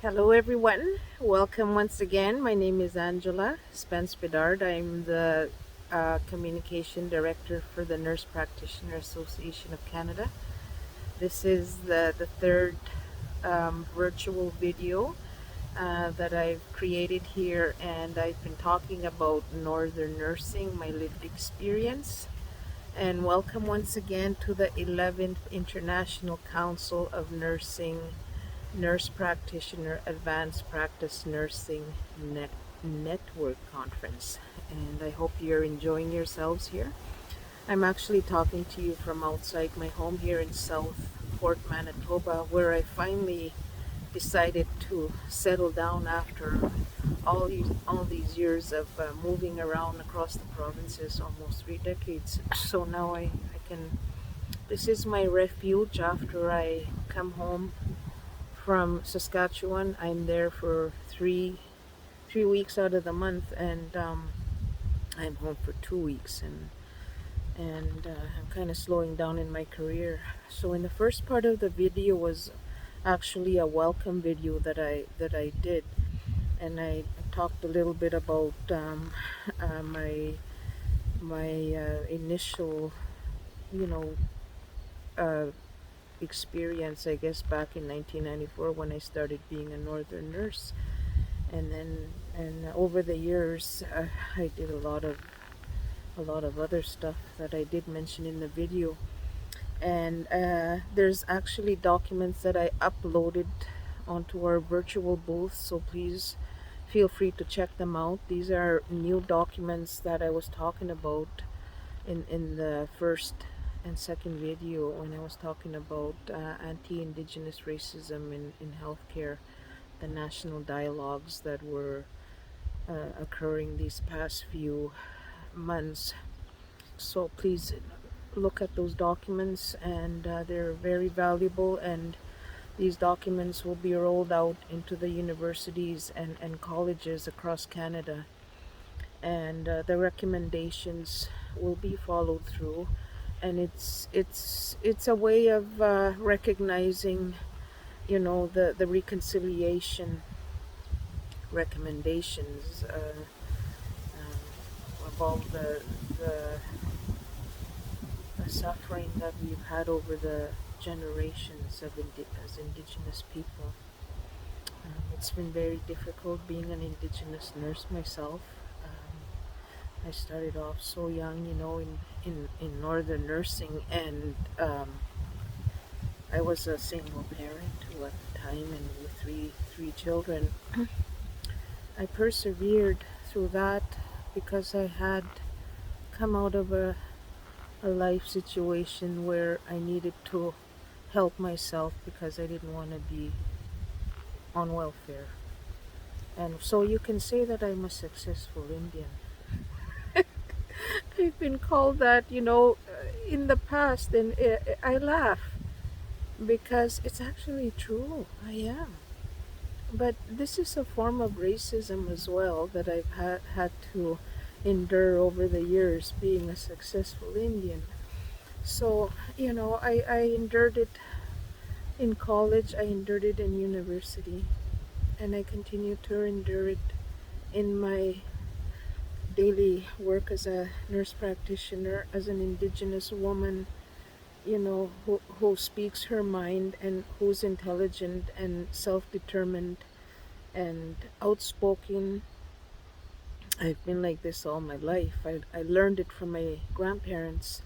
Hello, everyone. Welcome once again. My name is Angela Spence Bedard. I'm the Communication Director for the Nurse Practitioner Association of Canada. This is the third virtual video that I've created here, and I've been talking about Northern nursing, my lived experience. And welcome once again to the 11th International Council of Nursing Nurse Practitioner Advanced Practice Nursing Network Conference. And I hope you're enjoying yourselves here. I'm actually talking to you from outside my home here in Southport, Manitoba, where I finally decided to settle down after all these years of moving around across the provinces, almost 3 decades. So now I can. This is my refuge after I come home from Saskatchewan. I'm there for three weeks out of the month, and I'm home for 2 weeks, and I'm kind of slowing down in my career. So in the first part of the video was actually a welcome video that I did, and I talked a little bit about my initial, you know, uh, experience, I guess, back in 1994 when I started being a northern nurse. And over the years, I did a lot of other stuff that I did mention in the video. And there's actually documents that I uploaded onto our virtual booth, so please feel free to check them out. These are new documents that I was talking about in the first and second video when I was talking about anti-Indigenous racism in healthcare, the national dialogues that were occurring these past few months. So please look at those documents, and they're very valuable, and these documents will be rolled out into the universities and colleges across Canada, and the recommendations will be followed through, and it's a way of recognizing, the reconciliation recommendations of all the suffering that we've had over the generations as Indigenous people. It's been very difficult being an Indigenous nurse myself. I started off so young, in northern nursing, and I was a single parent at the time, and with three children. I persevered through that because I had come out of a life situation where I needed to help myself because I didn't want to be on welfare. And so you can say that I'm a successful Indian. I've been called that, in the past, and I laugh because it's actually true. I am. But this is a form of racism as well that I've had to endure over the years being a successful Indian. So, I endured it in college, I endured it in university, and I continue to endure it in my daily work as a nurse practitioner, as an Indigenous woman, who speaks her mind and who's intelligent and self-determined and outspoken. I've been like this all my life. I learned it from my grandparents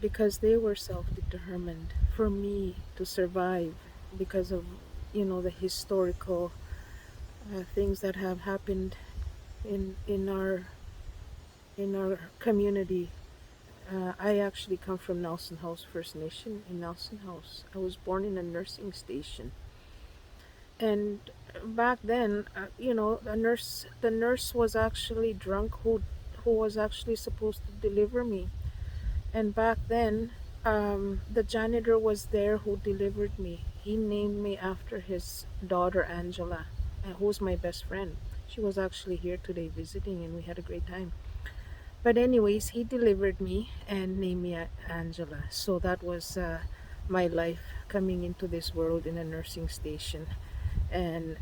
because they were self-determined for me to survive because of, the historical things that have happened in our community. I actually come from Nelson House First Nation in Nelson House. I was born in a nursing station, and back then, the nurse was actually drunk who was actually supposed to deliver me. And back then, the janitor was there who delivered me. He named me after his daughter Angela, who's my best friend. She was actually here today visiting, and we had a great time. But anyways, he delivered me and named me Angela. So that was my life coming into this world in a nursing station. and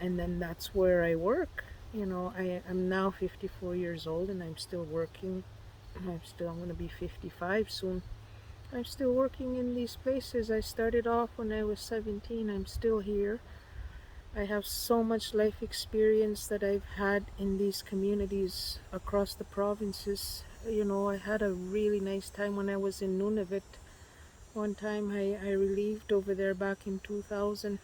then that's where I work. I'm now 54 years old and I'm still working. I'm going to be 55 soon. I'm still working in these places. I started off when I was 17. I'm still here. I have so much life experience that I've had in these communities across the provinces. I had a really nice time when I was in Nunavut. One time I relieved over there back in 2000.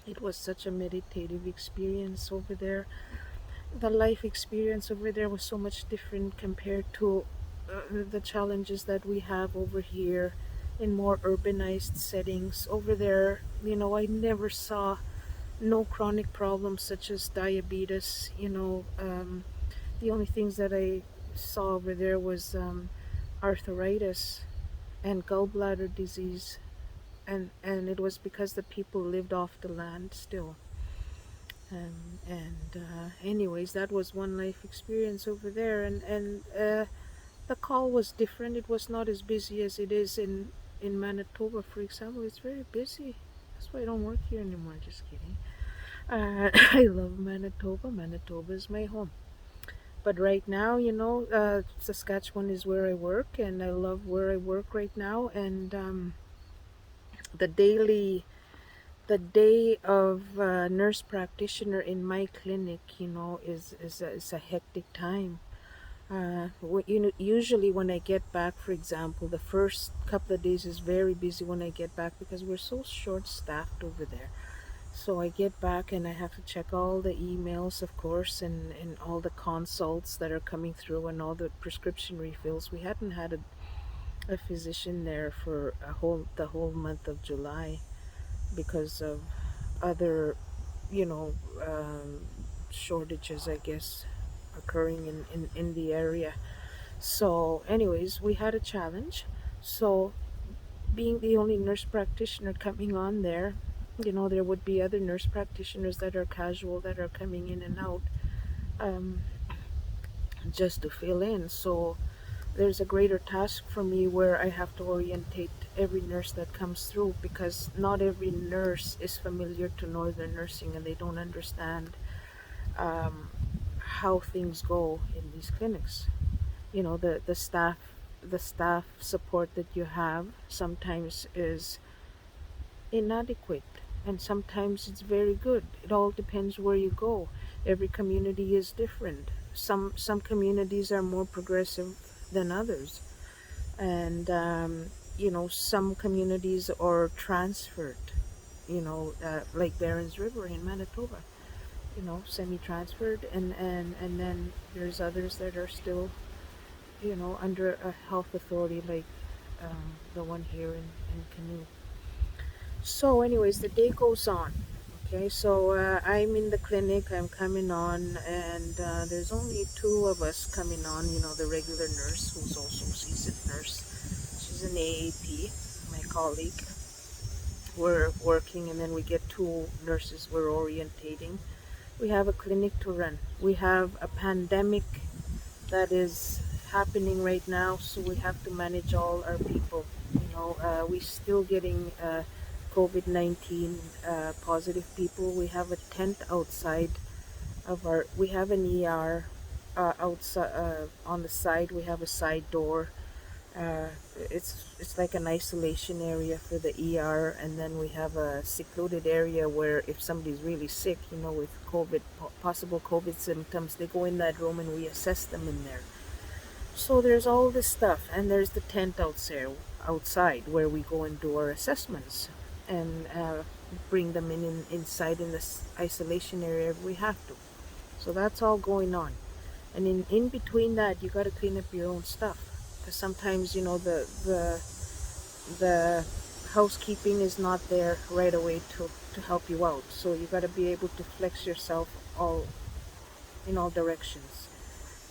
It was such a meditative experience over there. The life experience over there was so much different compared to the challenges that we have over here in more urbanized settings. Over there, I never saw no chronic problems such as diabetes. The only things that I saw over there was arthritis and gallbladder disease, and it was because the people lived off the land still. Anyways, that was one life experience over there, and the call was different. It was not as busy as it is in Manitoba, for example. It's very busy. That's why I don't work here anymore. Just kidding. I love Manitoba. Manitoba is my home. But right now, Saskatchewan is where I work, and I love where I work right now. And the daily the day of nurse practitioner in my clinic, is a hectic time. Usually when I get back, for example, the first couple of days is very busy when I get back because we're so short-staffed over there. So I get back and I have to check all the emails, of course, and all the consults that are coming through and all the prescription refills. We hadn't had a physician there for the whole month of July because of other, you know, um, shortages, I guess, occurring in the area. So, anyways, we had a challenge. So, being the only nurse practitioner coming on there, there would be other nurse practitioners that are casual that are coming in and out, um, just to fill in. So, there's a greater task for me where I have to orientate every nurse that comes through because not every nurse is familiar to northern nursing and they don't understand um, how things go in these clinics. The staff support that you have sometimes is inadequate and sometimes it's very good. It all depends where you go. Every community is different. Some communities are more progressive than others, and some communities are transferred, like Barons River in Manitoba, semi-transferred, and then there's others that are still under a health authority like the one here in Canoe. So, anyways, the day goes on. Okay, so I'm in the clinic, I'm coming on, and there's only two of us coming on. The regular nurse, who's also a seasoned nurse. She's an AAP, my colleague. We're working, and then we get two nurses we're orientating. We have a clinic to run. We have a pandemic that is happening right now, so we have to manage all our people. We're still getting COVID-19 positive people. We have a tent outside we have an ER outside, on the side. We have a side door. Uh, it's like an isolation area for the ER, and then we have a secluded area where if somebody's really sick, with possible COVID symptoms, they go in that room and we assess them in there. So there's all this stuff, and there's the tent outside where we go and do our assessments and bring them inside in this isolation area if we have to. So that's all going on, and in between that, you got to clean up your own stuff because sometimes the housekeeping is not there right away to help you out. So you got to be able to flex yourself all in all directions.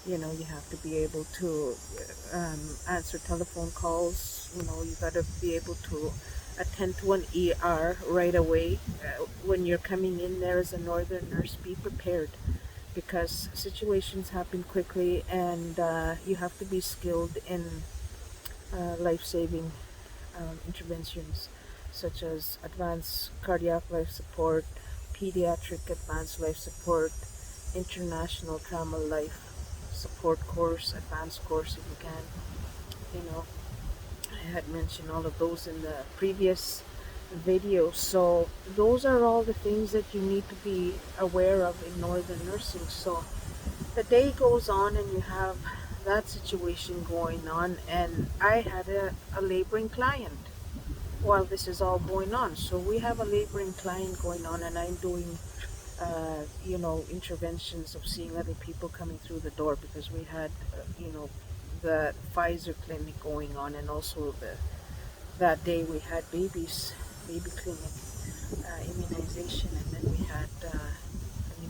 You have to be able to answer telephone calls. You got to be able to attend to an ER right away. When you're coming in there as a northern nurse, be prepared because situations happen quickly, and you have to be skilled in life-saving interventions. such as advanced cardiac life support, pediatric advanced life support, international trauma life support course, advanced course if you can. You know, I had mentioned all of those in the previous video. So those are all the things that you need to be aware of in northern nursing. So the day goes on and you have that situation going on, and I had a laboring client while this is all going on. So we have a laboring client going on, and I'm doing interventions of seeing other people coming through the door, because we had the Pfizer clinic going on, and also that day we had baby clinic, immunization, and then we had an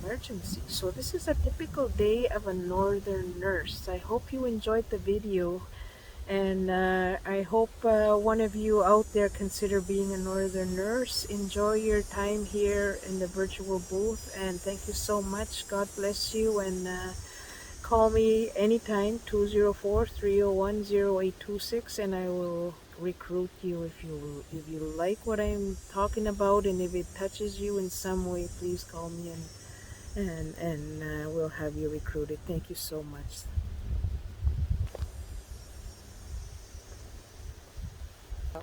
emergency. So this is a typical day of a northern nurse. I hope you enjoyed the video, and I hope one of you out there consider being a northern nurse. Enjoy your time here in the virtual booth, and thank you so much. God bless you, and call me anytime, 204-301-0826, and I will recruit you. If you like what I'm talking about, and if it touches you in some way, please call me, and we'll have you recruited. Thank you so much. Uh,